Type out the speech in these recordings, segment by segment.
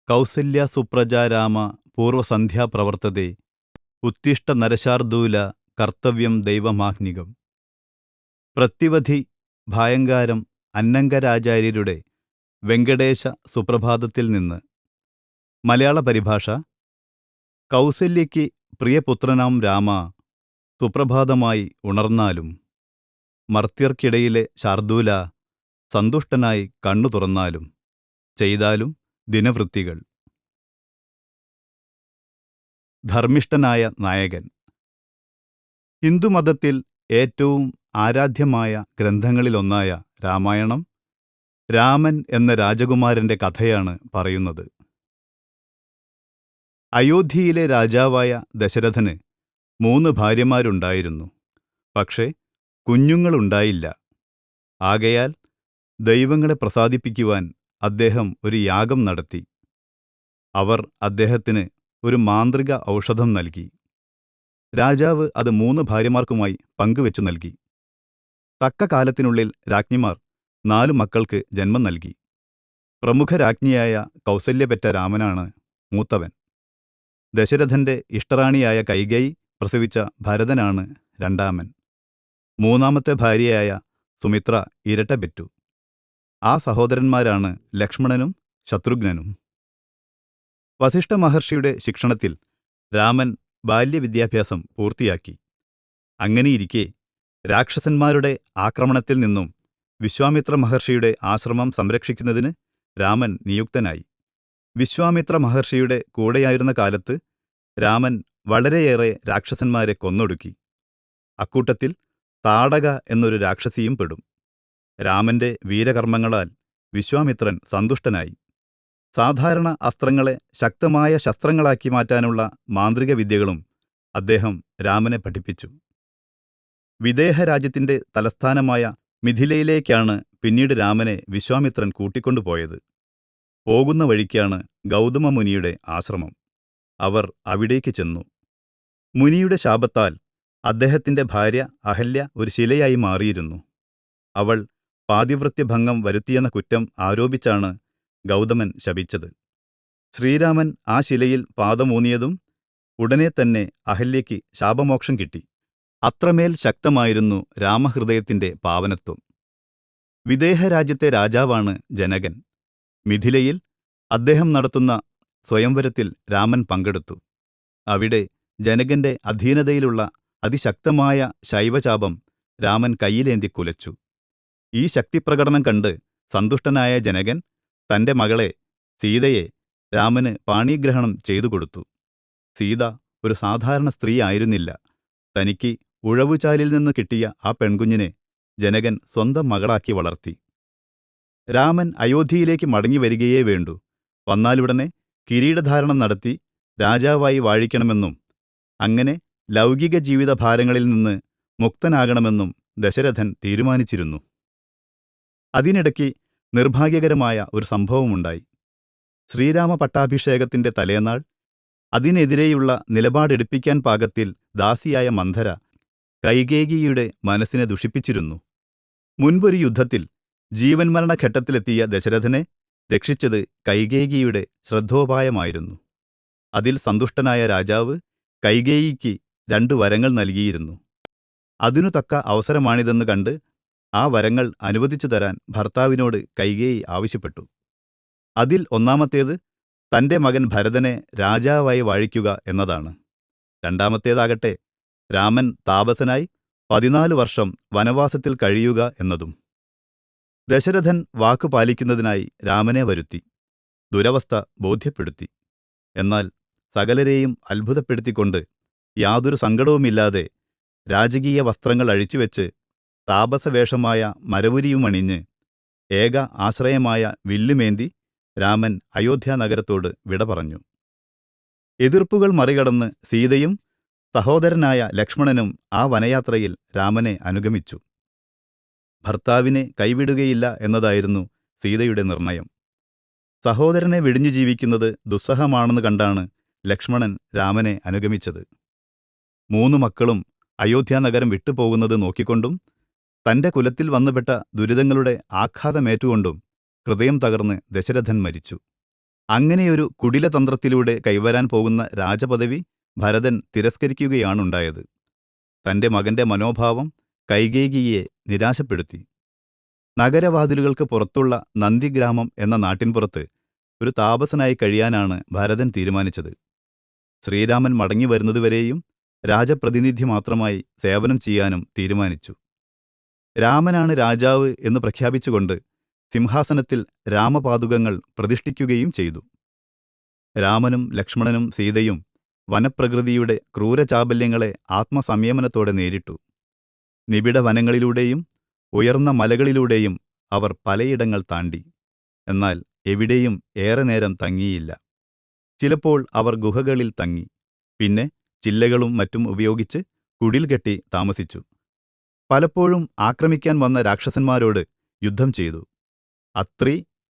കൗസല്യ സുപ്രജാ രാമ പൂർവസന്ധ്യാ പ്രവർത്തതേ ഉത്തിഷ്ഠ നരശാർദൂല കർത്തവ്യം ദൈവമാഹ്നികം. പ്രത്യവധി ഭായങ്കാരം അന്നംഗരാചാര്യരുടെ വെങ്കടേശ സുപ്രഭാതത്തിൽ നിന്ന്. മലയാള പരിഭാഷ. കൗസല്യയ്ക്ക് പ്രിയപുത്രനാം രാമ, സുപ്രഭാതമായി ഉണർന്നാലും മർത്യർക്കിടയിലെ ശാർദൂല, സന്തുഷ്ടനായി കണ്ണു തുറന്നാലും ചെയ്താലും ദിനവൃത്തികൾ. ധർമ്മിഷ്ഠനായ നായകൻ. ഹിന്ദുമതത്തിൽ ഏറ്റവും ആരാധ്യമായ ഗ്രന്ഥങ്ങളിലൊന്നായ രാമായണം രാമൻ എന്ന രാജകുമാരന്റെ കഥയാണ് പറയുന്നത്. അയോധ്യയിലെ രാജാവായ ദശരഥന് 3 ഭാര്യമാരുണ്ടായിരുന്നു. പക്ഷേ കുഞ്ഞുങ്ങളുണ്ടായില്ല. ആകയാൽ ദൈവങ്ങളെ പ്രസാദിപ്പിക്കുവാൻ അദ്ദേഹം ഒരു യാഗം നടത്തി. അവർ അദ്ദേഹത്തിന് ഒരു മാന്ത്രിക ഔഷധം നൽകി. രാജാവ് അത് 3 ഭാര്യമാർക്കുമായി പങ്കുവെച്ചു നൽകി. തക്ക കാലത്തിനുള്ളിൽ രാജ്ഞിമാർ 4 മക്കൾക്ക് ജന്മം നൽകി. പ്രമുഖ രാജ്ഞിയായ കൗസല്യ പെറ്റ രാമനാണ് മൂത്തവൻ. ദശരഥന്റെ ഇഷ്ടറാണിയായ കൈകേയി പ്രസവിച്ച ഭരതനാണ് രണ്ടാമൻ. 3ാമത്തെ ഭാര്യയായ സുമിത്ര ഇരട്ട പെറ്റു. ആ സഹോദരന്മാരാണ് ലക്ഷ്മണനും ശത്രുഘ്നനും. വസിഷ്ഠ മഹർഷിയുടെ ശിക്ഷണത്തിൽ രാമൻ ബാല്യവിദ്യാഭ്യാസം പൂർത്തിയാക്കി. അങ്ങനെയിരിക്കെ രാക്ഷസന്മാരുടെ ആക്രമണത്തിൽ നിന്നും വിശ്വാമിത്ര മഹർഷിയുടെ ആശ്രമം സംരക്ഷിക്കുന്നതിന് രാമൻ നിയുക്തനായി. വിശ്വാമിത്ര മഹർഷിയുടെ കൂടെയായിരുന്ന കാലത്ത് രാമൻ വളരെയേറെ രാക്ഷസന്മാരെ കൊന്നൊടുക്കി. അക്കൂട്ടത്തിൽ താടക എന്നൊരു രാക്ഷസിയും പെടും. രാമന്റെ വീരകർമ്മങ്ങളാൽ വിശ്വാമിത്രൻ സന്തുഷ്ടനായി. സാധാരണ അസ്ത്രങ്ങളെ ശക്തമായ ശസ്ത്രങ്ങളാക്കി മാറ്റാനുള്ള മാന്ത്രിക വിദ്യകളും അദ്ദേഹം രാമനെ പഠിപ്പിച്ചു. വിദേഹ രാജ്യത്തിന്റെ തലസ്ഥാനമായ മിഥിലയിലേക്കാണ് പിന്നീട് രാമനെ വിശ്വാമിത്രൻ കൂട്ടിക്കൊണ്ടുപോയത്. പോകുന്ന വഴിക്കാണ് ഗൗതമ മുനിയുടെ ആശ്രമം. അവർ അവിടേക്ക് ചെന്നു. മുനിയുടെ ശാപത്താൽ അദ്ദേഹത്തിന്റെ ഭാര്യ അഹല്യ ഒരു ശിലയായി മാറിയിരുന്നു. അവൾ പാതിവ്രത്യഭംഗം വരുത്തിയെന്ന കുറ്റം ആരോപിച്ചാണ് ഗൗതമൻ ശപിച്ചത്. ശ്രീരാമൻ ആ ശിലയിൽ പാദമൂന്നിയതും ഉടനെ തന്നെ അഹല്യയ്ക്ക് ശാപമോക്ഷം കിട്ടി. അത്രമേൽ ശക്തമായിരുന്നു രാമഹൃദയത്തിന്റെ പാവനത്വം. വിദേഹരാജ്യത്തെ രാജാവാണ് ജനകൻ. മിഥിലയിൽ അദ്ദേഹം നടത്തുന്ന സ്വയംവരത്തിൽ രാമൻ പങ്കെടുത്തു. അവിടെ ജനകന്റെ അധീനതയിലുള്ള അതിശക്തമായ ശൈവചാപം രാമൻ കയ്യിലേന്തി കുലച്ചു. ഈ ശക്തിപ്രകടനം കണ്ട് സന്തുഷ്ടനായ ജനകൻ തന്റെ മകളെ സീതയെ രാമന് പാണിഗ്രഹണം ചെയ്തുകൊടുത്തു. സീത ഒരു സാധാരണ സ്ത്രീ ആയിരുന്നില്ല. തനിക്ക് ഉഴവുചാലിൽ നിന്ന് കിട്ടിയ ആ പെൺകുഞ്ഞിനെ ജനകൻ സ്വന്തം മകളാക്കി വളർത്തി. രാമൻ അയോധ്യയിലേക്ക് മടങ്ങി വരികയേ വേണ്ടൂ. വന്നാലുടനെ കിരീടധാരണം നടത്തി രാജാവായി വാഴിക്കണമെന്നും അങ്ങനെ ലൗകിക ജീവിതഭാരങ്ങളിൽ നിന്ന് മുക്തനാകണമെന്നും ദശരഥൻ തീരുമാനിച്ചിരുന്നു. അതിനിടയ്ക്ക് നിർഭാഗ്യകരമായ ഒരു സംഭവമുണ്ടായി. ശ്രീരാമ പട്ടാഭിഷേകത്തിന്റെ തലേനാൾ അതിനെതിരെയുള്ള നിലപാടെടുപ്പിക്കാൻ പാകത്തിൽ ദാസിയായ മന്ധര കൈകേയിയുടെ മനസ്സിനെ ദുഷിപ്പിച്ചിരുന്നു. മുൻപൊരു യുദ്ധത്തിൽ ജീവൻമരണ ഘട്ടത്തിലെത്തിയ ദശരഥനെ രക്ഷിച്ചത് കൈകേയിയുടെ ശ്രദ്ധോപായമായിരുന്നു. അതിൽ സന്തുഷ്ടനായ രാജാവ് കൈകേയിക്ക് 2 വരങ്ങൾ നൽകിയിരുന്നു. അതിനു തക്ക അവസരമാണിതെന്ന് കണ്ട് ആ വരങ്ങൾ അനുവദിച്ചു തരാൻ ഭർത്താവിനോട് കൈകേയി ആവശ്യപ്പെട്ടു. അതിൽ ഒന്നാമത്തേത് തന്റെ മകൻ ഭരതനെ രാജാവായി വാഴിക്കുക എന്നതാണ്. രണ്ടാമത്തേതാകട്ടെ രാമൻ താപസനായി 14 വർഷം വനവാസത്തിൽ കഴിയുക എന്നതും. ദശരഥൻ വാക്കു പാലിക്കുന്നതിനായി രാമനെ വരുത്തി. ദുരവസ്ഥ ബോധ്യപ്പെടുത്തി. എന്നാൽ സകലരെയും അത്ഭുതപ്പെടുത്തിക്കൊണ്ട് യാതൊരു സങ്കടവുമില്ലാതെ രാജകീയ വസ്ത്രങ്ങൾ അഴിച്ചുവെച്ച് താപസവേഷമായ മരവുരിയുമണിഞ്ഞ് ഏക ആശ്രയമായ വില്ലുമേന്തി രാമൻ അയോധ്യാനഗരത്തോട് വിട പറഞ്ഞു. എതിർപ്പുകൾ മറികടന്ന് സീതയും സഹോദരനായ ലക്ഷ്മണനും ആ വനയാത്രയിൽ രാമനെ അനുഗമിച്ചു. ഭർത്താവിനെ കൈവിടുകയില്ല എന്നതായിരുന്നു സീതയുടെ നിർണയം. സഹോദരനെ വെടിഞ്ഞു ജീവിക്കുന്നത് ദുസ്സഹമാണെന്ന് കണ്ടാണ് ലക്ഷ്മണൻ രാമനെ അനുഗമിച്ചത്. 3 മക്കളും അയോധ്യാനഗരം വിട്ടുപോകുന്നത് നോക്കിക്കൊണ്ടും തന്റെ കുലത്തിൽ വന്നുപെട്ട ദുരിതങ്ങളുടെ ആഘാതമേറ്റുകൊണ്ടും ഹൃദയം തകർന്ന് ദശരഥൻ മരിച്ചു. അങ്ങനെയൊരു കുടിലതന്ത്രത്തിലൂടെ കൈവരാൻ പോകുന്ന രാജപദവി ഭരതൻ തിരസ്കരിക്കുകയാണുണ്ടായത്. തന്റെ മകന്റെ മനോഭാവം കൈകേയിയെ നിരാശപ്പെടുത്തി. നഗരവാതിലുകൾക്ക് പുറത്തുള്ള നന്ദിഗ്രാമം എന്ന നാട്ടിൻപുറത്ത് ഒരു താപസനായി കഴിയാനാണ് ഭരതൻ തീരുമാനിച്ചത്. ശ്രീരാമൻ മടങ്ങിവരുന്നതുവരെയും രാജപ്രതിനിധി മാത്രമായി സേവനം ചെയ്യാനും തീരുമാനിച്ചു. രാമനാണ് രാജാവ് എന്ന് പ്രഖ്യാപിച്ചുകൊണ്ട് സിംഹാസനത്തിൽ രാമപാദുകങ്ങൾ പ്രതിഷ്ഠിക്കുകയും ചെയ്തു. രാമനും ലക്ഷ്മണനും സീതയും വനപ്രകൃതിയുടെ ക്രൂരചാബല്യങ്ങളെ ആത്മസംയമനത്തോടെ നേരിട്ടു. നിബിഡ വനങ്ങളിലൂടെയും ഉയർന്ന മലകളിലൂടെയും അവർ പലയിടങ്ങൾ താണ്ടി. എന്നാൽ എവിടെയും ഏറെ നേരം തങ്ങിയില്ല. ചിലപ്പോൾ അവർ ഗുഹകളിൽ തങ്ങി, പിന്നെ ചില്ലകളും മറ്റും ഉപയോഗിച്ച് കുടിൽ കെട്ടി താമസിച്ചു. പലപ്പോഴും ആക്രമിക്കാൻ വന്ന രാക്ഷസന്മാരോട് യുദ്ധം ചെയ്തു. അത്രി,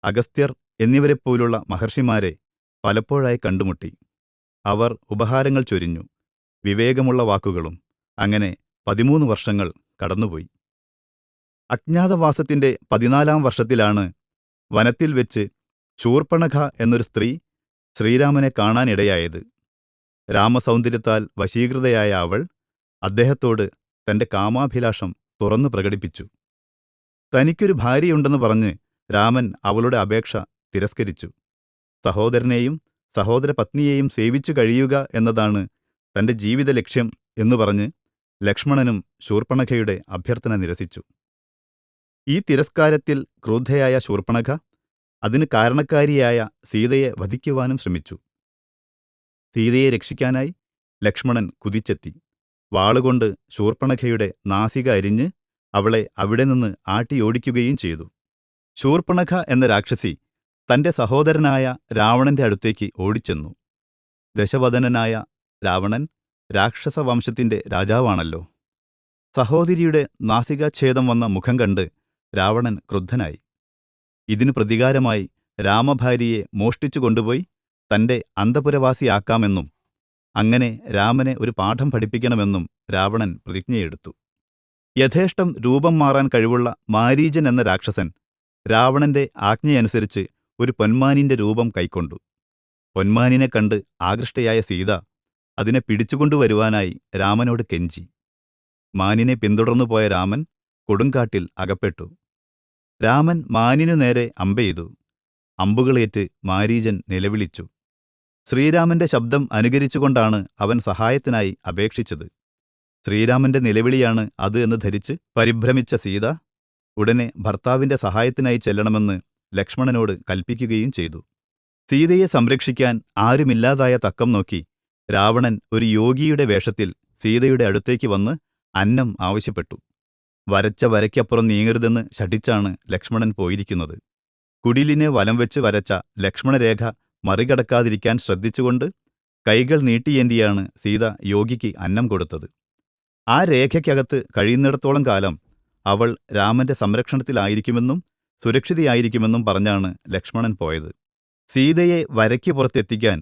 അഗസ്ത്യർ എന്നിവരെപ്പോലുള്ള മഹർഷിമാരെ പലപ്പോഴായി കണ്ടുമുട്ടി. അവർ ഉപഹാരങ്ങൾ ചൊരിഞ്ഞു, വിവേകമുള്ള വാക്കുകളും. അങ്ങനെ 13 വർഷങ്ങൾ കടന്നുപോയി. അജ്ഞാതവാസത്തിന്റെ 14-ാം വർഷത്തിലാണ് വനത്തിൽ വെച്ച് ശൂർപ്പണഖ എന്നൊരു സ്ത്രീ ശ്രീരാമനെ കാണാനിടയായത്. രാമസൗന്ദര്യത്താൽ വശീകൃതയായ അവൾ അദ്ദേഹത്തോട് തന്റെ കാമാഭിലാഷം തുറന്നു പ്രകടിപ്പിച്ചു. തനിക്കൊരു ഭാര്യയുണ്ടെന്ന് പറഞ്ഞ് രാമൻ അവളുടെ അപേക്ഷ തിരസ്കരിച്ചു. സഹോദരനെയും സഹോദരപത്നിയെയും സേവിച്ചു കഴിയുക എന്നതാണ് തന്റെ ജീവിത ലക്ഷ്യം എന്നു പറഞ്ഞ് ലക്ഷ്മണനും ശൂർപ്പണഖയുടെ അഭ്യർത്ഥന നിരസിച്ചു. ഈ തിരസ്കാരത്തിൽ ക്രുദ്ധയായ ശൂർപ്പണഖ അതിന് കാരണക്കാരിയായ സീതയെ വധിക്കുവാനും ശ്രമിച്ചു. സീതയെ രക്ഷിക്കാനായി ലക്ഷ്മണൻ കുതിച്ചെത്തി. വാളുകൊണ്ട് ശൂർപ്പണഖയുടെ നാസിക അരിഞ്ഞ് അവളെ അവിടെ നിന്ന് ആട്ടിയോടിക്കുകയും ചെയ്തു. ശൂർപ്പണഖ എന്ന രാക്ഷസി തന്റെ സഹോദരനായ രാവണന്റെ അടുത്തേക്ക് ഓടിച്ചെന്നു. ദശവദനനായ രാവണൻ രാക്ഷസവംശത്തിന്റെ രാജാവാണല്ലോ. സഹോദരിയുടെ നാസികാച്ഛേദം വന്ന മുഖം കണ്ട് രാവണൻ ക്രുദ്ധനായി. ഇതിനു പ്രതികാരമായി രാമഭാര്യയെ മോഷ്ടിച്ചു കൊണ്ടുപോയി തന്റെ അന്തപുരവാസിയാക്കാമെന്നും അങ്ങനെ രാമനെ ഒരു പാഠം പഠിപ്പിക്കണമെന്നും രാവണൻ പ്രതിജ്ഞയെടുത്തു. യഥേഷ്ടം രൂപം മാറാൻ കഴിവുള്ള മാരീചൻ എന്ന രാക്ഷസൻ രാവണന്റെ ആജ്ഞയനുസരിച്ച് ഒരു പൊന്മാനിന്റെ രൂപം കൈക്കൊണ്ടു. പൊന്മാനിനെ കണ്ട് ആകൃഷ്ടയായ സീത അതിനെ പിടിച്ചുകൊണ്ടുവരുവാനായി രാമനോട് കെഞ്ചി. മാനിനെ പിന്തുടർന്നു പോയ രാമൻ കൊടുങ്കാട്ടിൽ അകപ്പെട്ടു. രാമൻ മാനിനു നേരെ അമ്പെയ്തു. അമ്പുകളേറ്റ് മാരീചൻ നിലവിളിച്ചു. ശ്രീരാമന്റെ ശബ്ദം അനുകരിച്ചുകൊണ്ടാണ് അവൻ സഹായത്തിനായി അപേക്ഷിച്ചത്. ശ്രീരാമന്റെ നിലവിളിയാണ് അത് എന്ന് ധരിച്ച് പരിഭ്രമിച്ച സീത ഉടനെ ഭർത്താവിന്റെ സഹായത്തിനായി ചെല്ലണമെന്ന് ലക്ഷ്മണനോട് കൽപ്പിക്കുകയും ചെയ്തു. സീതയെ സംരക്ഷിക്കാൻ ആരുമില്ലാതായ തക്കം നോക്കി രാവണൻ ഒരു യോഗിയുടെ വേഷത്തിൽ സീതയുടെ അടുത്തേക്ക് വന്ന് അന്നം ആവശ്യപ്പെട്ടു. വരച്ച വരയ്ക്കപ്പുറം നീങ്ങരുതെന്ന് ശഠിച്ചാണ് ലക്ഷ്മണൻ പോയിരിക്കുന്നത്. കുടിലിനെ വലം വെച്ച് വരച്ച ലക്ഷ്മണരേഖ മറികടക്കാതിരിക്കാൻ ശ്രദ്ധിച്ചുകൊണ്ട് കൈകൾ നീട്ടിയേന്തിയാണ് സീത യോഗിക്ക് അന്നം കൊടുത്തത്. ആ രേഖയ്ക്കകത്ത് കഴിയുന്നിടത്തോളം കാലം അവൾ രാമന്റെ സംരക്ഷണത്തിലായിരിക്കുമെന്നും സുരക്ഷിതയായിരിക്കുമെന്നും പറഞ്ഞാണ് ലക്ഷ്മണൻ പോയത്. സീതയെ വരയ്ക്ക് പുറത്തെത്തിക്കാൻ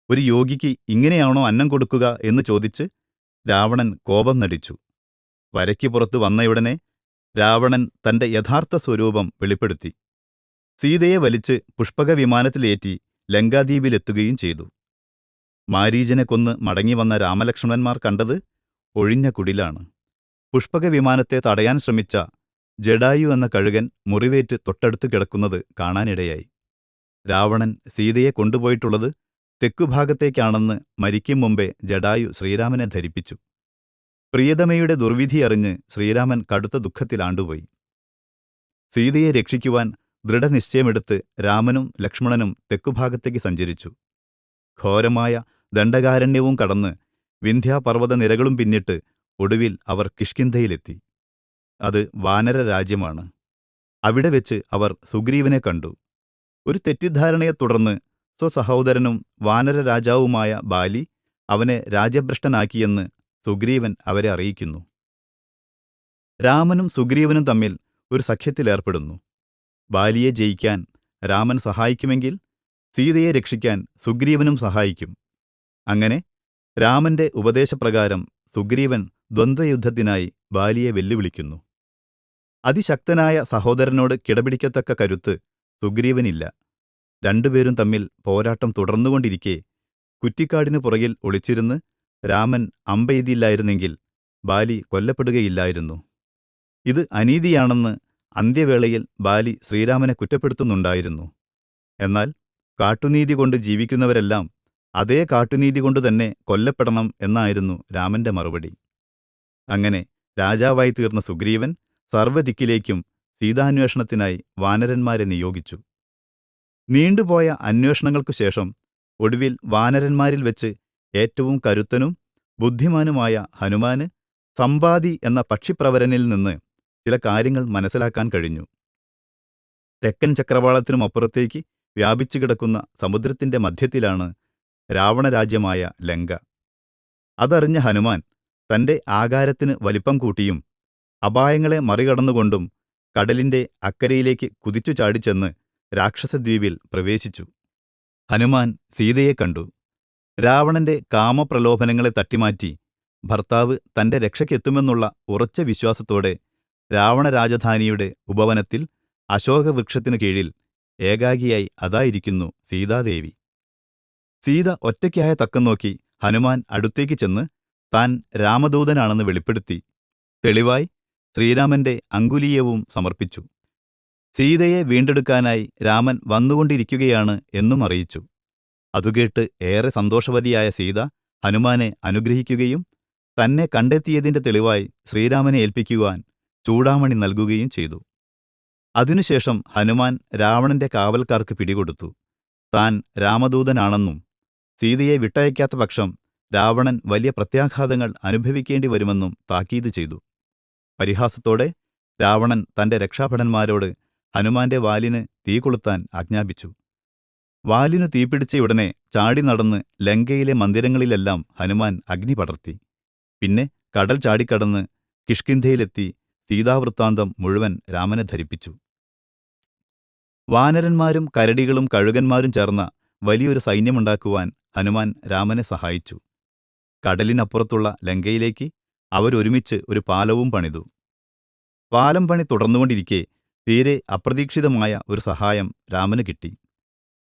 ഒരു യോഗിക്ക് ഇങ്ങനെയാണോ അന്നം കൊടുക്കുക എന്ന് ചോദിച്ച് രാവണൻ കോപം നടിച്ചു. വരയ്ക്ക് പുറത്തു വന്നയുടനെ രാവണൻ തന്റെ യഥാർത്ഥ സ്വരൂപം വെളിപ്പെടുത്തി. സീതയെ വലിച്ച് പുഷ്പകവിമാനത്തിലേറ്റി ലങ്കാദ്വീപിലെത്തുകയും ചെയ്തു. മാരീചനെ കൊന്ന് മടങ്ങിവന്ന രാമലക്ഷ്മണന്മാർ കണ്ടത് ഒഴിഞ്ഞ കുടിലാണ്. പുഷ്പകവിമാനത്തെ തടയാൻ ശ്രമിച്ച ജഡായു എന്ന കഴുകൻ മുറിവേറ്റ് തൊട്ടടുത്ത് കിടക്കുന്നത് കാണാനിടയായി. രാവണൻ സീതയെ കൊണ്ടുപോയിട്ടുള്ളത് തെക്കുഭാഗത്തേക്കാണെന്ന് മരിക്കും മുമ്പേ ജഡായു ശ്രീരാമനെ ധരിപ്പിച്ചു. പ്രിയതമയുടെ ദുർവിധി അറിഞ്ഞ് ശ്രീരാമൻ കടുത്ത ദുഃഖത്തിലാണ്ടുപോയി. സീതയെ രക്ഷിക്കുവാൻ ദൃഢനിശ്ചയമെടുത്ത് രാമനും ലക്ഷ്മണനും തെക്കുഭാഗത്തേക്ക് സഞ്ചരിച്ചു. ഘോരമായ ദണ്ഡകാരണ്യവും കടന്ന് വിന്ധ്യാപർവ്വത നിരകളും പിന്നിട്ട് ഒടുവിൽ അവർ കിഷ്കിന്ധയിലെത്തി. അത് വാനര രാജ്യമാണ്. അവിടെ വെച്ച് അവർ സുഗ്രീവനെ കണ്ടു. ഒരു തെറ്റിദ്ധാരണയെ തുടർന്ന് സ്വസഹോദരനും വാനര രാജാവുമായ ബാലി അവനെ രാജ്യഭ്രഷ്ടനാക്കിയെന്ന് സുഗ്രീവൻ അവരെ അറിയിക്കുന്നു. രാമനും സുഗ്രീവനും തമ്മിൽ ഒരു സഖ്യത്തിലേർപ്പെടുന്നു. ബാലിയെ ജയിക്കാൻ രാമൻ സഹായിക്കുമെങ്കിൽ സീതയെ രക്ഷിക്കാൻ സുഗ്രീവനും സഹായിക്കും. അങ്ങനെ രാമന്റെ ഉപദേശപ്രകാരം സുഗ്രീവൻ ദ്വന്ദ്വയുദ്ധത്തിനായി ബാലിയെ വെല്ലുവിളിക്കുന്നു. അതിശക്തനായ സഹോദരനോട് കിടപിടിക്കത്തക്ക കരുത്ത് സുഗ്രീവനില്ല. രണ്ടുപേരും തമ്മിൽ പോരാട്ടം തുടർന്നുകൊണ്ടിരിക്കെ കുറ്റിക്കാടിനു പുറകിൽ ഒളിച്ചിരുന്ന് രാമൻ അമ്പെയ്തില്ലായിരുന്നെങ്കിൽ ബാലി കൊല്ലപ്പെടുകയില്ലായിരുന്നു. ഇത് അനീതിയാണെന്ന് അന്ത്യവേളയിൽ ബാലി ശ്രീരാമനെ കുറ്റപ്പെടുത്തുന്നുണ്ടായിരുന്നു. എന്നാൽ കാട്ടുനീതി കൊണ്ട് ജീവിക്കുന്നവരെല്ലാം അതേ കാട്ടുനീതി കൊണ്ട് തന്നെ കൊല്ലപ്പെടണം എന്നായിരുന്നു രാമന്റെ മറുപടി. അങ്ങനെ രാജാവായി തീർന്ന സുഗ്രീവൻ സർവ്വദിക്കിലേക്കും സീതാന്വേഷണത്തിനായി വാനരന്മാരെ നിയോഗിച്ചു. നീണ്ടുപോയ അന്വേഷണങ്ങൾക്കു ശേഷം ഒടുവിൽ വാനരന്മാരിൽ വെച്ച് ഏറ്റവും കരുത്തനും ബുദ്ധിമാനുമായ ഹനുമാന് സമ്പാദി എന്ന പക്ഷിപ്രവരനിൽ നിന്ന് ചില കാര്യങ്ങൾ മനസ്സിലാക്കാൻ കഴിഞ്ഞു. തെക്കൻ ചക്രവാളത്തിനുമപ്പുറത്തേക്ക് വ്യാപിച്ചു കിടക്കുന്ന സമുദ്രത്തിന്റെ മധ്യത്തിലാണ് രാവണരാജ്യമായ ലങ്ക. അതറിഞ്ഞ ഹനുമാൻ തന്റെ ആകാരത്തിന് വലിപ്പം കൂട്ടിയും അപായങ്ങളെ മറികടന്നുകൊണ്ടും കടലിന്റെ അക്കരയിലേക്ക് കുതിച്ചു ചാടിച്ചെന്ന് രാക്ഷസദ്വീപിൽ പ്രവേശിച്ചു. ഹനുമാൻ സീതയെ കണ്ടു. രാവണന്റെ കാമപ്രലോഭനങ്ങളെ തട്ടിമാറ്റി ഭർത്താവ് തന്റെ രക്ഷയ്ക്കെത്തുമെന്നുള്ള ഉറച്ച വിശ്വാസത്തോടെ രാവണരാജധാനിയുടെ ഉപവനത്തിൽ അശോകവൃക്ഷത്തിനു കീഴിൽ ഏകാഗിയായി അതായിരിക്കുന്നു സീതാദേവി. സീത ഒറ്റയ്ക്കായ തക്കം നോക്കി ഹനുമാൻ അടുത്തേക്ക് ചെന്ന് താൻ രാമദൂതനാണെന്ന് വെളിപ്പെടുത്തി. തെളിവായി ശ്രീരാമന്റെ അങ്കുലീയവും സമർപ്പിച്ചു. സീതയെ വീണ്ടെടുക്കാനായി രാമൻ വന്നുകൊണ്ടിരിക്കുകയാണ് എന്നും അറിയിച്ചു. അതുകേട്ട് ഏറെ സന്തോഷവതിയായ സീത ഹനുമാനെ അനുഗ്രഹിക്കുകയും തന്നെ കണ്ടെത്തിയതിന്റെ തെളിവായി ശ്രീരാമനെ ഏൽപ്പിക്കുവാൻ ചൂടാമണി നൽകുകയും ചെയ്തു. അതിനുശേഷം ഹനുമാൻ രാവണന്റെ കാവൽക്കാർക്ക് പിടികൊടുത്തു. താൻ രാമദൂതനാണെന്നും സീതയെ വിട്ടയക്കാത്ത പക്ഷം രാവണൻ വലിയ പ്രത്യാഘാതങ്ങൾ അനുഭവിക്കേണ്ടി വരുമെന്നും താക്കീത് ചെയ്തു. പരിഹാസത്തോടെ രാവണൻ തന്റെ രക്ഷാഭടന്മാരോട് ഹനുമാന്റെ വാലിന് തീ കൊളുത്താൻ ആജ്ഞാപിച്ചു. വാലിനു തീപിടിച്ചയുടനെ ചാടി നടന്ന് ലങ്കയിലെ മന്ദിരങ്ങളിലെല്ലാം ഹനുമാൻ അഗ്നി പടർത്തി. പിന്നെ കടൽ ചാടിക്കടന്ന് കിഷ്കിന്ധയിലെത്തി സീതാവൃത്താന്തം മുഴുവൻ രാമനെ ധരിപ്പിച്ചു. വാനരന്മാരും കരടികളും കഴുകന്മാരും ചേർന്ന വലിയൊരു സൈന്യമുണ്ടാക്കുവാൻ ഹനുമാൻ രാമനെ സഹായിച്ചു. കടലിനപ്പുറത്തുള്ള ലങ്കയിലേക്ക് അവരൊരുമിച്ച് ഒരു പാലവും പണിതു. പാലം പണി തുടർന്നുകൊണ്ടിരിക്കെ തീരെ അപ്രതീക്ഷിതമായ ഒരു സഹായം രാമന് കിട്ടി.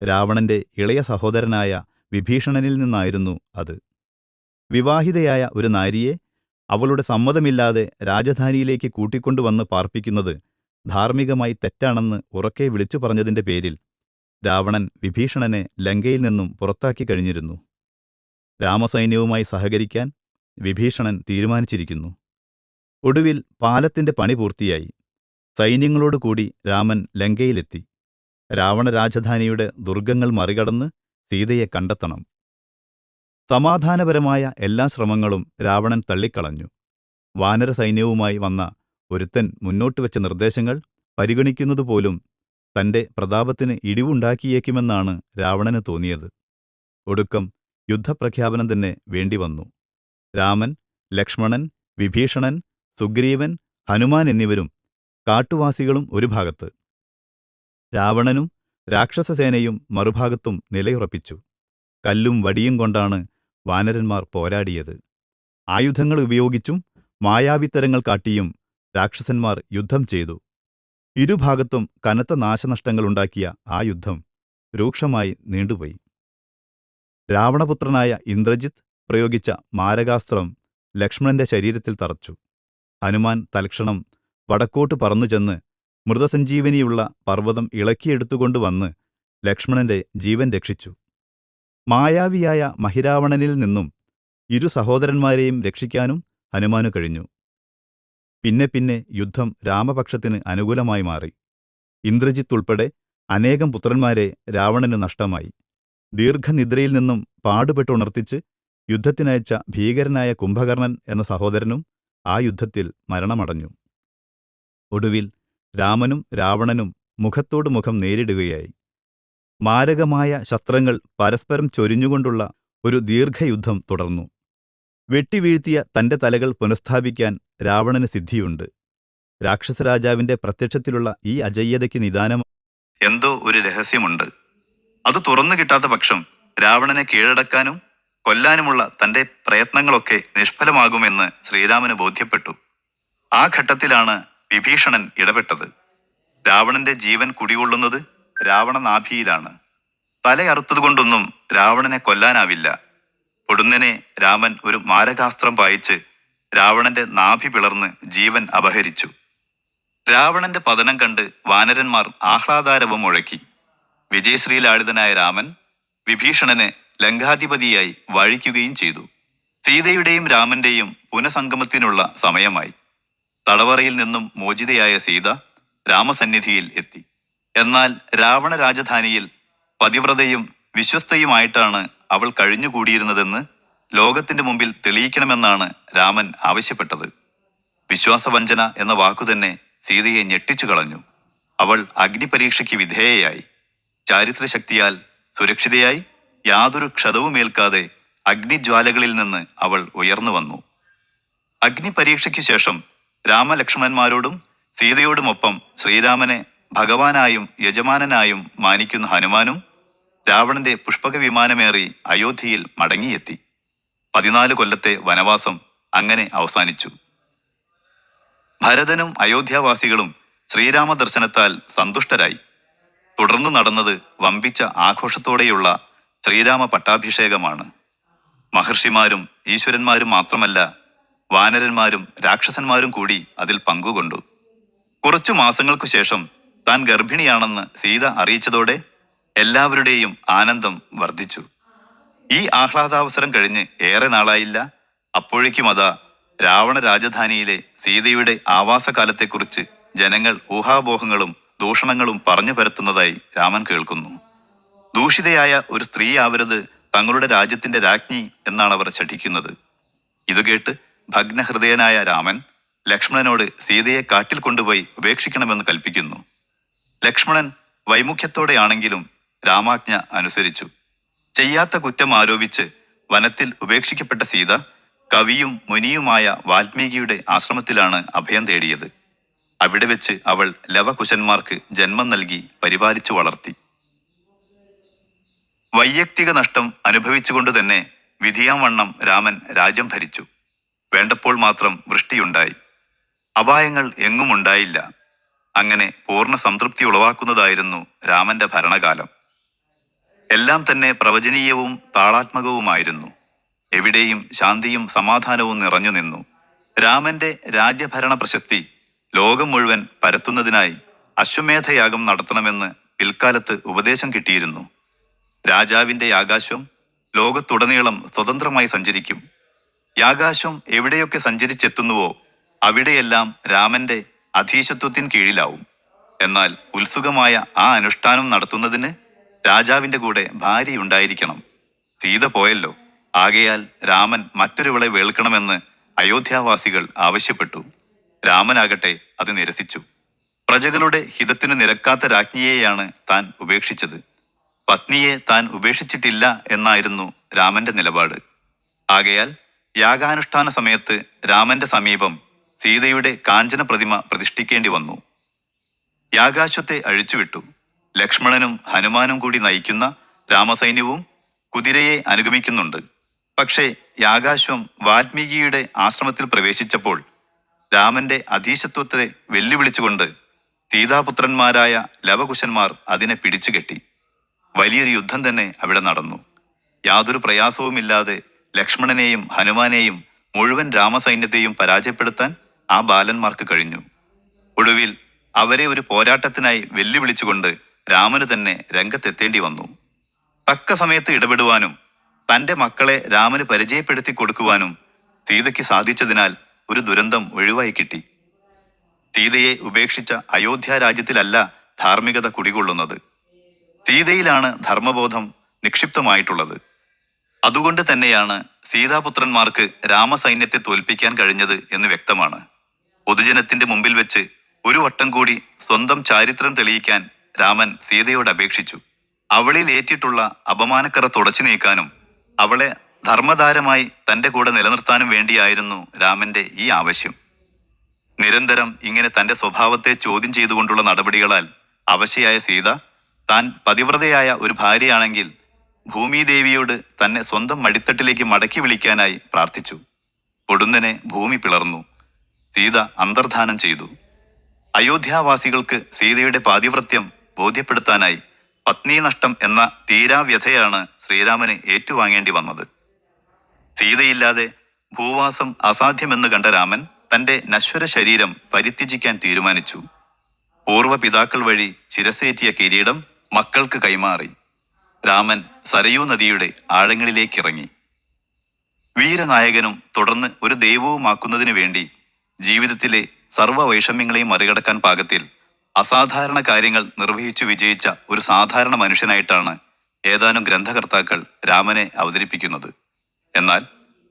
രാവണന്റെ ഇളയ സഹോദരനായ വിഭീഷണനിൽ നിന്നായിരുന്നു അത്. വിവാഹിതയായ ഒരു നാരിയെ അവളുടെ സമ്മതമില്ലാതെ രാജധാനിയിലേക്ക് കൂട്ടിക്കൊണ്ടുവന്ന് പാർപ്പിക്കുന്നത് ധാർമ്മികമായി തെറ്റാണെന്ന് ഉറക്കെ വിളിച്ചു പറഞ്ഞതിന്റെ പേരിൽ രാവണൻ വിഭീഷണനെ ലങ്കയിൽ നിന്നും പുറത്താക്കി കഴിഞ്ഞിരുന്നു. രാമസൈന്യവുമായി സഹകരിക്കാൻ വിഭീഷണൻ തീരുമാനിച്ചിരിക്കുന്നു. ഒടുവിൽ പാലത്തിന്റെ പണി പൂർത്തിയായി. സൈന്യങ്ങളോടുകൂടി രാമൻ ലങ്കയിലെത്തി. രാവണരാജധാനിയുടെ ദുർഗങ്ങൾ മറികടന്ന് സീതയെ കണ്ടെത്തണം. സമാധാനപരമായ എല്ലാ ശ്രമങ്ങളും രാവണൻ തള്ളിക്കളഞ്ഞു. വാനരസൈന്യവുമായി വന്ന ഒരുത്തൻ മുന്നോട്ടുവെച്ച നിർദ്ദേശങ്ങൾ പരിഗണിക്കുന്നതുപോലും തന്റെ പ്രതാപത്തിന് ഇടിവുണ്ടാക്കിയേക്കുമെന്നാണ് രാവണന് തോന്നിയത്. ഒടുക്കം യുദ്ധപ്രഖ്യാപനം തന്നെ വേണ്ടിവന്നു. രാമൻ, ലക്ഷ്മണൻ, വിഭീഷണൻ, സുഗ്രീവൻ, ഹനുമാൻ എന്നിവരും കാട്ടുവാസികളും ഒരു ഭാഗത്ത്, രാവണനും രാക്ഷസസേനയും മറുഭാഗത്തും നിലയുറപ്പിച്ചു. കല്ലും വടിയും കൊണ്ടാണ് വാനരന്മാർ പോരാടിയത്. ആയുധങ്ങൾ ഉപയോഗിച്ചും മായാവിത്തരങ്ങൾ കാട്ടിയും രാക്ഷസന്മാർ യുദ്ധം ചെയ്തു. ഇരുഭാഗത്തും കനത്ത നാശനഷ്ടങ്ങളുണ്ടാക്കിയ ആ യുദ്ധം രൂക്ഷമായി നീണ്ടുപോയി. രാവണപുത്രനായ ഇന്ദ്രജിത്ത് പ്രയോഗിച്ച മാരകാസ്ത്രം ലക്ഷ്മണന്റെ ശരീരത്തിൽ തറച്ചു. ഹനുമാൻ തൽക്ഷണം വടക്കോട്ട് പറന്നു ചെന്ന് മൃതസഞ്ജീവനിയുള്ള പർവ്വതം ഇളക്കിയെടുത്തുകൊണ്ടുവന്ന് ലക്ഷ്മണന്റെ ജീവൻ രക്ഷിച്ചു. മായാവിയായ മഹിരാവണനിൽ നിന്നും ഇരു സഹോദരന്മാരെയും രക്ഷിക്കാനും ഹനുമാനു കഴിഞ്ഞു. പിന്നെ പിന്നെ യുദ്ധം രാമപക്ഷത്തിന് അനുകൂലമായി മാറി. ഇന്ദ്രജിത്ത് ഉൾപ്പെടെ അനേകം പുത്രന്മാരെ രാവണന് നഷ്ടമായി. ദീർഘനിദ്രയിൽ നിന്നും പാടുപെട്ടുണർത്തിച്ച് യുദ്ധത്തിനയച്ച ഭീകരനായ കുംഭകർണൻ എന്ന സഹോദരനും ആ യുദ്ധത്തിൽ മരണമടഞ്ഞു. ഒടുവിൽ രാമനും രാവണനും മുഖത്തോട് മുഖം നേരിടുകയായി. മാരകമായ ശസ്ത്രങ്ങൾ പരസ്പരം ചൊരിഞ്ഞുകൊണ്ടുള്ള ഒരു ദീർഘയുദ്ധം തുടർന്നു. വെട്ടിവീഴ്ത്തിയ തന്റെ തലകൾ പുനഃസ്ഥാപിക്കാൻ രാവണന് സിദ്ധിയുണ്ട്. രാക്ഷസരാജാവിന്റെ പ്രത്യക്ഷത്തിലുള്ള ഈ അജയ്യതയ്ക്ക് നിദാനം എന്തോ ഒരു രഹസ്യമുണ്ട്. അത് തുറന്നു കിട്ടാത്ത പക്ഷം രാവണനെ കീഴടക്കാനും കൊല്ലാനുമുള്ള തന്റെ പ്രയത്നങ്ങളൊക്കെ നിഷ്ഫലമാകുമെന്ന് ശ്രീരാമന് ബോധ്യപ്പെട്ടു. ആ ഘട്ടത്തിലാണ് വിഭീഷണൻ ഇടപെട്ടത്. രാവണന്റെ ജീവൻ കുടികൊള്ളുന്നത് രാവണനാഭിയിലാണ്. തലയറുത്തതുകൊണ്ടൊന്നും രാവണനെ കൊല്ലാനാവില്ല. പൊടുന്നനെ രാമൻ ഒരു മാരകാസ്ത്രം പായിച്ച് രാവണന്റെ നാഭി പിളർന്ന് ജീവൻ അപഹരിച്ചു. രാവണന്റെ പതനം കണ്ട് വാനരന്മാർ ആഹ്ലാദാരവം മുഴക്കി. വിജയശ്രീലാളിതനായ രാമൻ വിഭീഷണനെ ലങ്കാധിപതിയായി വാഴിക്കുകയും ചെയ്തു. സീതയുടെയും രാമന്റെയും പുനഃസംഗമത്തിനുള്ള സമയമായി. തടവറയിൽ നിന്നും മോചിതയായ സീത രാമസന്നിധിയിൽ എത്തി. എന്നാൽ രാവണ രാജധാനിയിൽ പതിവ്രതയും വിശ്വസ്തയുമായിട്ടാണ് അവൾ കഴിഞ്ഞുകൂടിയിരുന്നതെന്ന് ലോകത്തിന്റെ മുമ്പിൽ തെളിയിക്കണമെന്നാണ് രാമൻ ആവശ്യപ്പെട്ടത്. വിശ്വാസവഞ്ചന എന്ന വാക്കുതന്നെ സീതയെ ഞെട്ടിച്ചു കളഞ്ഞു. അവൾ അഗ്നിപരീക്ഷയ്ക്ക് വിധേയയായി. ചാരിത്രശക്തിയാൽ സുരക്ഷിതയായി യാതൊരു ക്ഷതവുമേൽക്കാതെ അഗ്നിജ്വാലകളിൽ നിന്ന് അവൾ ഉയർന്നു വന്നു. അഗ്നിപരീക്ഷയ്ക്ക് ശേഷം രാമലക്ഷ്മണന്മാരോടും സീതയോടുമൊപ്പം ശ്രീരാമനെ ഭഗവാനായും യജമാനനായും മാനിക്കുന്ന ഹനുമാനും രാവണന്റെ പുഷ്പക വിമാനമേറി അയോധ്യയിൽ മടങ്ങിയെത്തി. 14 കൊല്ലത്തെ വനവാസം അങ്ങനെ അവസാനിച്ചു. ഭരതനും അയോധ്യാവാസികളും ശ്രീരാമ ദർശനത്താൽ സന്തുഷ്ടരായി. തുടർന്നു നടന്നത് വമ്പിച്ച ആഘോഷത്തോടെയുള്ള ശ്രീരാമ പട്ടാഭിഷേകമാണ്. മഹർഷിമാരും ഈശ്വരന്മാരും മാത്രമല്ല, വാനരന്മാരും രാക്ഷസന്മാരും കൂടി അതിൽ പങ്കുകൊണ്ടു. കുറച്ചു മാസങ്ങൾക്കു ശേഷം താൻ ഗർഭിണിയാണെന്ന് സീത അറിയിച്ചതോടെ എല്ലാവരുടെയും ആനന്ദം വർദ്ധിച്ചു. ഈ ആഹ്ലാദാവസരം കഴിഞ്ഞ് ഏറെ നാളായില്ല. അപ്പോഴേക്കും അതാ രാവണ രാജധാനിയിലെ സീതയുടെ ആവാസകാലത്തെക്കുറിച്ച് ജനങ്ങൾ ഊഹാപോഹങ്ങളും ദൂഷണങ്ങളും പറഞ്ഞു പരത്തുന്നതായി രാമൻ കേൾക്കുന്നു. ദൂഷിതയായ ഒരു സ്ത്രീ ആവരുത് തങ്ങളുടെ രാജ്യത്തിന്റെ രാജ്ഞി എന്നാണ് അവർ ശഠിക്കുന്നത്. ഇതുകേട്ട് ഭഗ്നഹൃദയനായ രാമൻ ലക്ഷ്മണനോട് സീതയെ കാട്ടിൽ കൊണ്ടുപോയി ഉപേക്ഷിക്കണമെന്ന് കൽപ്പിക്കുന്നു. ലക്ഷ്മണൻ വൈമുഖ്യത്തോടെയാണെങ്കിലും രാമാജ്ഞ അനുസരിച്ചു. ചെയ്യാത്ത കുറ്റം ആരോപിച്ച് വനത്തിൽ ഉപേക്ഷിക്കപ്പെട്ട സീത കവിയും മുനിയുമായ വാൽമീകിയുടെ ആശ്രമത്തിലാണ് അഭയം തേടിയത്. അവിടെ വെച്ച് അവൾ ലവകുശന്മാർക്ക് ജന്മം നൽകി പരിപാലിച്ചു വളർത്തി. വൈയക്തിക നഷ്ടം അനുഭവിച്ചുകൊണ്ട് തന്നെ വിധിയാം വണ്ണം രാമൻ രാജ്യം ഭരിച്ചു. വേണ്ടപ്പോൾ മാത്രം വൃഷ്ടിയുണ്ടായി. അപായങ്ങൾ എങ്ങും ഉണ്ടായില്ല. അങ്ങനെ പൂർണ്ണ സംതൃപ്തി ഉളവാക്കുന്നതായിരുന്നു രാമന്റെ ഭരണകാലം. എല്ലാം തന്നെ പ്രവചനീയവും താളാത്മകവുമായിരുന്നു. എവിടെയും ശാന്തിയും സമാധാനവും നിറഞ്ഞു നിന്നു. രാമന്റെ രാജ്യഭരണ പ്രശസ്തി ലോകം മുഴുവൻ പരത്തുന്നതിനായി അശ്വമേധയാഗം നടത്തണമെന്ന് പിൽക്കാലത്ത് ഉപദേശം കിട്ടിയിരുന്നു. രാജാവിന്റെ യാഗാശ്വം ലോകത്തുടനീളം സ്വതന്ത്രമായി സഞ്ചരിക്കും. യാഗാശ്വം എവിടെയൊക്കെ സഞ്ചരിച്ചെത്തുന്നുവോ അവിടെയെല്ലാം രാമന്റെ അധീശത്വത്തിന് കീഴിലാവും. എന്നാൽ ഉത്സുകമായ ആ അനുഷ്ഠാനം നടത്തുന്നതിന് രാജാവിന്റെ കൂടെ ഭാര്യയുണ്ടായിരിക്കണം. സീത പോയല്ലോ. ആകയാൽ രാമൻ മറ്റൊരുവളെ വേൾക്കണമെന്ന് അയോധ്യാവാസികൾ ആവശ്യപ്പെട്ടു. രാമനാകട്ടെ അത് നിരസിച്ചു. പ്രജകളുടെ ഹിതത്തിനു നിരക്കാത്ത രാജ്ഞിയെയാണ് താൻ ഉപേക്ഷിച്ചത്. പത്നിയെ താൻ ഉപേക്ഷിച്ചിട്ടില്ല എന്നായിരുന്നു രാമന്റെ നിലപാട്. ആകയാൽ യാഗാനുഷ്ഠാന സമയത്ത് രാമന്റെ സമീപം സീതയുടെ കാഞ്ചന പ്രതിമ പ്രതിഷ്ഠിക്കേണ്ടി വന്നു. യാഗാശ്വത്തെ അഴിച്ചുവിട്ടു. ലക്ഷ്മണനും ഹനുമാനും കൂടി നയിക്കുന്ന രാമസൈന്യവും കുതിരയെ അനുഗമിക്കുന്നുണ്ട്. പക്ഷേ യാഗാശ്വം വാൽമീകിയുടെ ആശ്രമത്തിൽ പ്രവേശിച്ചപ്പോൾ രാമന്റെ അധീശത്വത്തെ വെല്ലുവിളിച്ചുകൊണ്ട് സീതാപുത്രന്മാരായ ലവകുശന്മാർ അതിനെ പിടിച്ചുകെട്ടി. വലിയൊരു യുദ്ധം തന്നെ അവിടെ നടന്നു. യാതൊരു പ്രയാസവുമില്ലാതെ ലക്ഷ്മണനെയും ഹനുമാനെയും മുഴുവൻ രാമസൈന്യത്തെയും പരാജയപ്പെടുത്താൻ ആ ബാലന്മാർക്ക് കഴിഞ്ഞു. ഒടുവിൽ അവരെ ഒരു പോരാട്ടത്തിനായി വെല്ലുവിളിച്ചുകൊണ്ട് രാമന് തന്നെ രംഗത്തെത്തേണ്ടി വന്നു. തക്ക സമയത്ത് ഇടപെടുവാനും തന്റെ മക്കളെ രാമന് പരിചയപ്പെടുത്തി കൊടുക്കുവാനും സീതയ്ക്ക് സാധിച്ചതിനാൽ ഒരു ദുരന്തം ഒഴിവായി കിട്ടി. സീതയെ ഉപേക്ഷിച്ച അയോധ്യ രാജ്യത്തിലല്ല ധാർമ്മികത കുടികൊള്ളുന്നത്. സീതയിലാണ് ധർമ്മബോധം നിക്ഷിപ്തമായിട്ടുള്ളത്. അതുകൊണ്ട് തന്നെയാണ് സീതാപുത്രന്മാർക്ക് രാമസൈന്യത്തെ തോൽപ്പിക്കാൻ കഴിഞ്ഞത് എന്ന് വ്യക്തമാണ്. പൊതുജനത്തിന്റെ മുമ്പിൽ വെച്ച് ഒരു വട്ടം കൂടി സ്വന്തം ചാരിത്രം തെളിയിക്കാൻ രാമൻ സീതയോട് അപേക്ഷിച്ചു. അവളിൽ ഏറ്റിട്ടുള്ള അപമാനക്കറ തുടച്ചു നീക്കാനും അവളെ ധർമ്മധാരമായി തന്റെ കൂടെ നിലനിർത്താനും വേണ്ടിയായിരുന്നു രാമന്റെ ഈ ആവശ്യം. നിരന്തരം ഇങ്ങനെ തന്റെ സ്വഭാവത്തെ ചോദ്യം ചെയ്തുകൊണ്ടുള്ള നടപടികളാൽ അവശയായ സീത താൻ പതിവ്രതയായ ഒരു ഭാര്യയാണെങ്കിൽ ഭൂമിദേവിയോട് തന്നെ സ്വന്തം മടിത്തട്ടിലേക്ക് മടക്കി വിളിക്കാനായി പ്രാർത്ഥിച്ചു. പൊടുന്നനെ ഭൂമി പിളർന്നു. സീത അന്തർധാനം ചെയ്തു. അയോധ്യാവാസികൾക്ക് സീതയുടെ പാതിവ്രത്യം ബോധ്യപ്പെടുത്താനായി പത്നീ നഷ്ടം എന്ന തീരാവ്യഥയാണ് ശ്രീരാമന് ഏറ്റുവാങ്ങേണ്ടി വന്നത്. സീതയില്ലാതെ ഭൂവാസം അസാധ്യമെന്ന് കണ്ട രാമൻ തന്റെ നശ്വര ശരീരം പരിത്യജിക്കാൻ തീരുമാനിച്ചു. പൂർവ്വപിതാക്കൾ വഴി ശിരസേറ്റിയ കിരീടം മക്കൾക്ക് കൈമാറി രാമൻ സരയൂ നദിയുടെ ആഴങ്ങളിലേക്കിറങ്ങി. വീരനായകനും തുടർന്ന് ഒരു ദൈവവുമാക്കുന്നതിനു വേണ്ടി ജീവിതത്തിലെ സർവ്വ വൈഷമ്യങ്ങളെയും മറികടക്കാൻ പാകത്തിൽ അസാധാരണ കാര്യങ്ങൾ നിർവഹിച്ചു വിജയിച്ച ഒരു സാധാരണ മനുഷ്യനായിട്ടാണ് ഏതാനും ഗ്രന്ഥകർത്താക്കൾ രാമനെ അവതരിപ്പിക്കുന്നത്. എന്നാൽ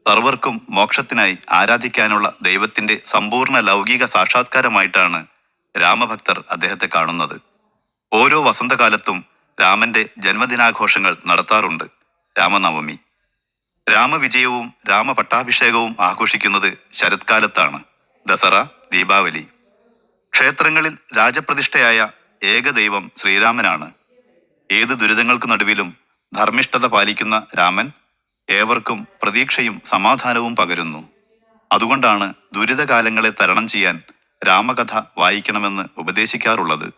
സർവർക്കും മോക്ഷത്തിനായി ആരാധിക്കാനുള്ള ദൈവത്തിന്റെ സമ്പൂർണ്ണ ലൗകിക സാക്ഷാത്കാരമായിട്ടാണ് രാമഭക്തർ അദ്ദേഹത്തെ കാണുന്നത്. ഓരോ വസന്തകാലത്തും രാമന്റെ ജന്മദിനാഘോഷങ്ങൾ നടത്താറുണ്ട്. രാമനവമി, രാമവിജയവും രാമപട്ടാഭിഷേകവും ആഘോഷിക്കുന്നത് ശരത്കാലത്താണ്. ദസറ, ദീപാവലി. ക്ഷേത്രങ്ങളിൽ രാജപ്രതിഷ്ഠയായ ഏകദൈവം ശ്രീരാമനാണ്. ഏത് ദുരിതങ്ങൾക്കു നടുവിലും ധർമ്മിഷ്ഠത പാലിക്കുന്ന രാമൻ ഏവർക്കും പ്രതീക്ഷയും സമാധാനവും പകരുന്നു. അതുകൊണ്ടാണ് ദുരിതകാലങ്ങളെ തരണം ചെയ്യാൻ രാമകഥ വായിക്കണമെന്ന് ഉപദേശിക്കാറുള്ളത്.